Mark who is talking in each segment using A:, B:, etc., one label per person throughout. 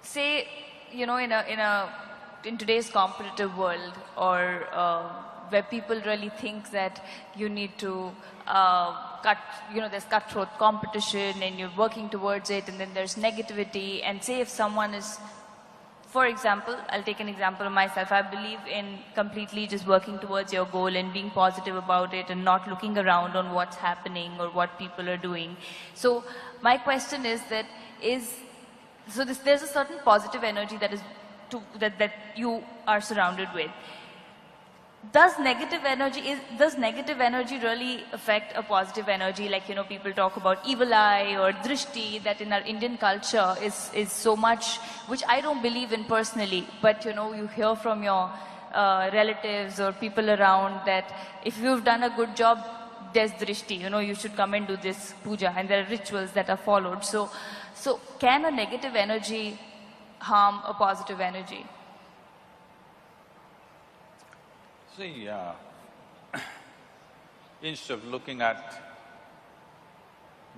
A: say, in today's competitive world, or where people really think that you need to there's cutthroat competition and you're working towards it, and then there's negativity. And say if someone is, for example, I'll take an example of myself. I believe in completely just working towards your goal and being positive about it and not looking around on what's happening or what people are doing. So my question is that there's a certain positive energy that you are surrounded with. Does negative energy really affect a positive energy? Like, people talk about evil eye or drishti, that in our Indian culture is so much, which I don't believe in personally, but you hear from your relatives or people around that if you've done a good job, there's drishti, you should come and do this puja, and there are rituals that are followed. So can a negative energy harm a positive energy?
B: See, instead of looking at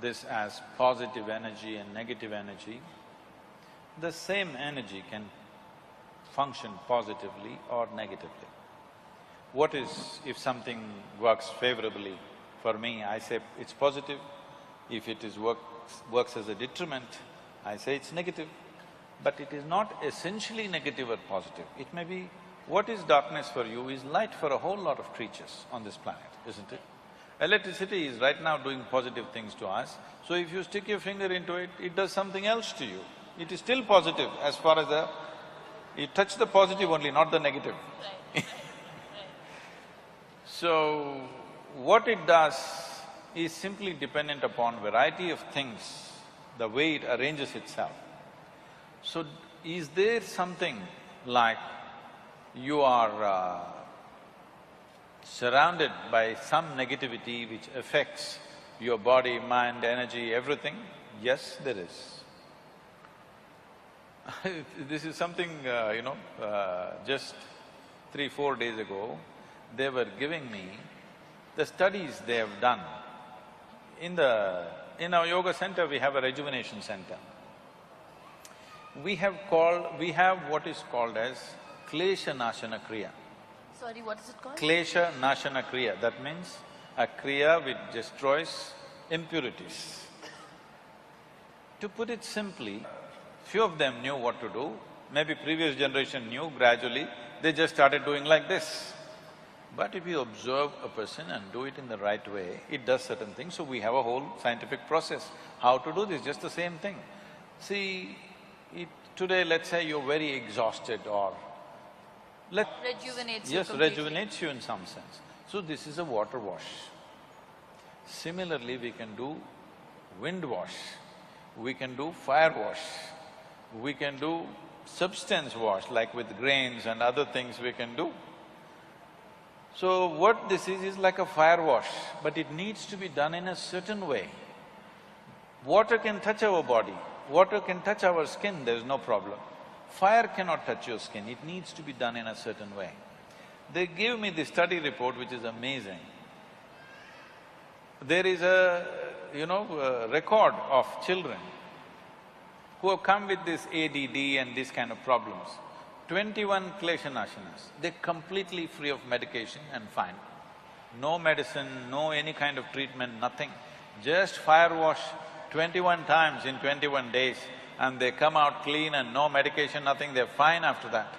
B: this as positive energy and negative energy, the same energy can function positively or negatively. What is, if something works favorably for me, I say it's positive. If it works as a detriment, I say it's negative. But it is not essentially negative or positive. It may be, what is darkness for you is light for a whole lot of creatures on this planet, isn't it? Electricity is right now doing positive things to us, so if you stick your finger into it, it does something else to you. It is still positive as far as you touch the positive only, not the negative.
A: Right.
B: So, what it does is simply dependent upon variety of things, the way it arranges itself. So, is there something like you are surrounded by some negativity which affects your body, mind, energy, everything? Yes, there is. This is something, just 3-4 days ago, they were giving me the studies they have done. In our yoga center, we have a rejuvenation center. We have what is called as Klesha Nashana Kriya.
A: Sorry, what is it called?
B: Klesha Nashana Kriya, that means a kriya which destroys impurities. To put it simply, few of them knew what to do, maybe previous generation knew, gradually they just started doing like this. But if you observe a person and do it in the right way, it does certain things, so we have a whole scientific process. How to do this, just the same thing. See, today let's say you're very exhausted or…
A: Rejuvenates you
B: Yes,
A: completely.
B: rejuvenates you in some sense. So this is a water wash. Similarly, we can do wind wash, we can do fire wash, we can do substance wash, like with grains and other things we can do. So what this is like a fire wash, but it needs to be done in a certain way. Water can touch our body, water can touch our skin, there's no problem. Fire cannot touch your skin, it needs to be done in a certain way. They gave me the study report which is amazing. There is a record of children who have come with this A.D.D and these kind of problems. 21 Klesha Nashanas, they're completely free of medication and fine. No medicine, no any kind of treatment, nothing. Just fire wash 21 times in 21 days and they come out clean and no medication, nothing, they're fine after that.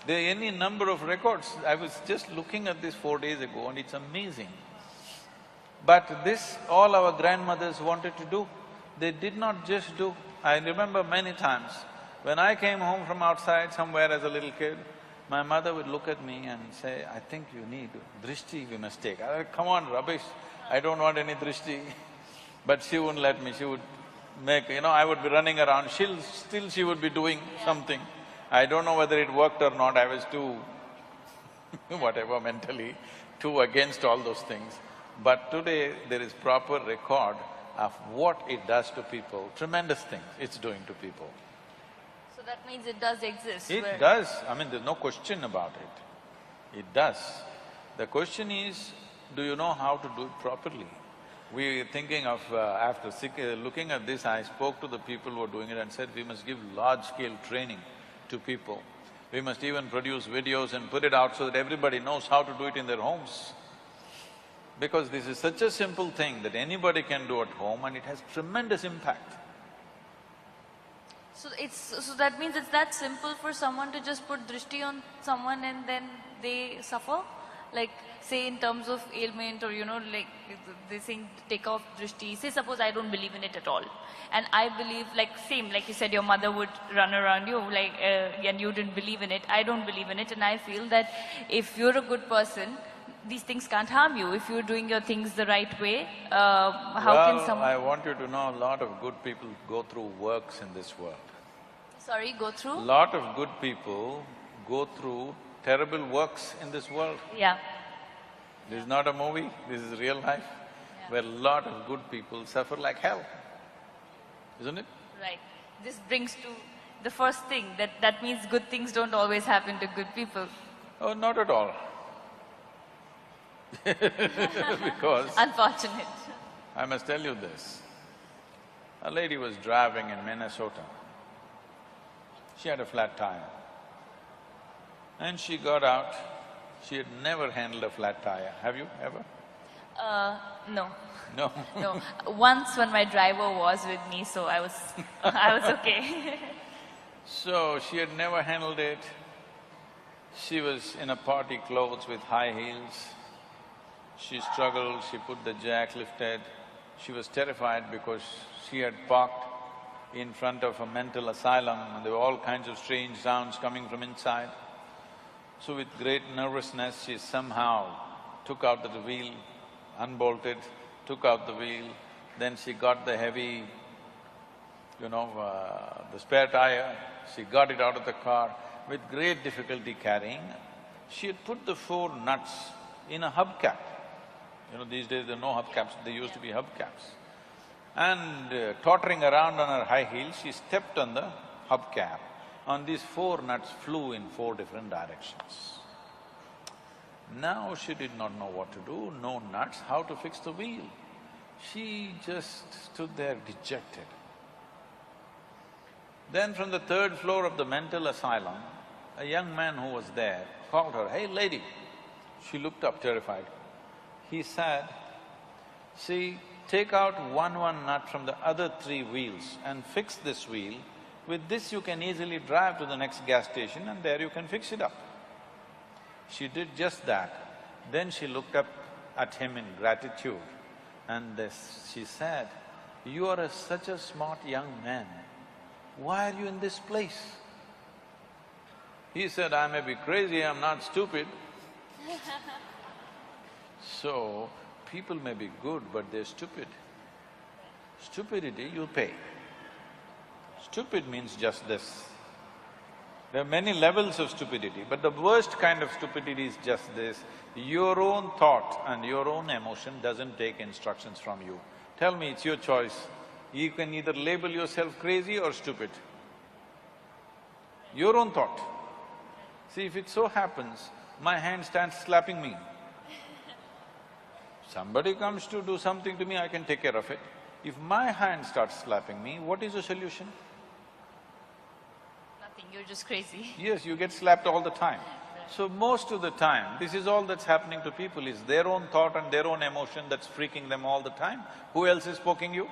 B: There are any number of records. I was just looking at this 4 days ago and it's amazing. But this, all our grandmothers wanted to do, they did not just do. I remember many times, when I came home from outside somewhere as a little kid, my mother would look at me and say, I think you need drishti, we must take. I said, come on, rubbish, I don't want any drishti. But she wouldn't let me, she would make… I would be running around, still she would be doing something. I don't know whether it worked or not, I was too whatever mentally, too against all those things. But today there is proper record of what it does to people, tremendous things it's doing to people.
A: So that means it does exist.
B: It does, I mean there's no question about it. It does. The question is, do you know how to do it properly? We thinking of, after looking at this, I spoke to the people who are doing it and said, we must give large-scale training to people. We must even produce videos and put it out so that everybody knows how to do it in their homes. Because this is such a simple thing that anybody can do at home and it has tremendous impact.
A: So that means it's that simple for someone to just put drishti on someone and then they suffer? Like, say in terms of ailment or like they saying take off drishti. Say suppose I don't believe in it at all. And I believe like same, like you said your mother would run around you like and you didn't believe in it. I don't believe in it and I feel that if you're a good person, these things can't harm you. If you're doing your things the right way, how can someone…
B: I want you to know, a lot of good people go through works in this world.
A: Sorry, go through?
B: A lot of good people go through terrible works in this world.
A: Yeah.
B: This is not a movie, this is real life, where a lot of good people suffer like hell, isn't it?
A: Right. This brings to the first thing, that means good things don't always happen to good people.
B: Oh, not at all. Because…
A: Unfortunate.
B: I must tell you this. A lady was driving in Minnesota. She had a flat tire. And she got out. She had never handled a flat tire. Have you ever?
A: No.
B: No?
A: No. Once when my driver was with me, so I was… I was okay.
B: So, she had never handled it. She was in a party clothes with high heels. She struggled, she put the jack lifted. She was terrified because she had parked in front of a mental asylum and there were all kinds of strange sounds coming from inside. So with great nervousness, she somehow took out the wheel, unbolted, took out the wheel, then she got the heavy, the spare tire, she got it out of the car with great difficulty carrying. She had put the 4 nuts in a hubcap. These days there are no hubcaps, they used to be hubcaps. And tottering around on her high heels, she stepped on the hubcap. And these 4 nuts flew in 4 different directions. Now she did not know what to do, no nuts, how to fix the wheel. She just stood there dejected. Then from the 3rd floor of the mental asylum, a young man who was there called her, "Hey lady." She looked up terrified. He said, "See, take out one nut from the other 3 wheels and fix this wheel. With this you can easily drive to the next gas station and there you can fix it up." She did just that. Then she looked up at him in gratitude and she said, "You are such a smart young man. Why are you in this place?" He said, "I may be crazy, I'm not stupid." So, people may be good, but they're stupid. Stupidity, you pay. Stupid means just this. There are many levels of stupidity, but the worst kind of stupidity is just this. Your own thought and your own emotion doesn't take instructions from you. Tell me, it's your choice. You can either label yourself crazy or stupid. Your own thought. See, if it so happens, my hand starts slapping me. Somebody comes to do something to me, I can take care of it. If my hand starts slapping me, what is the solution?
A: Nothing, you're just crazy.
B: Yes, you get slapped all the time. So most of the time, this is all that's happening to people, is their own thought and their own emotion that's freaking them all the time. Who else is poking you?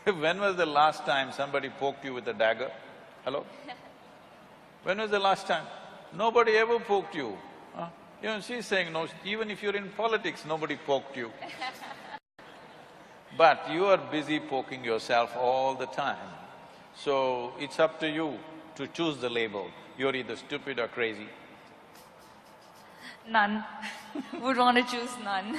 B: Right. When was the last time somebody poked you with a dagger? Hello? When was the last time? Nobody ever poked you. Huh? She's saying, no, even if you're in politics, nobody poked you. But you are busy poking yourself all the time. So, it's up to you to choose the label. You're either stupid or crazy.
A: None. Would want to choose none.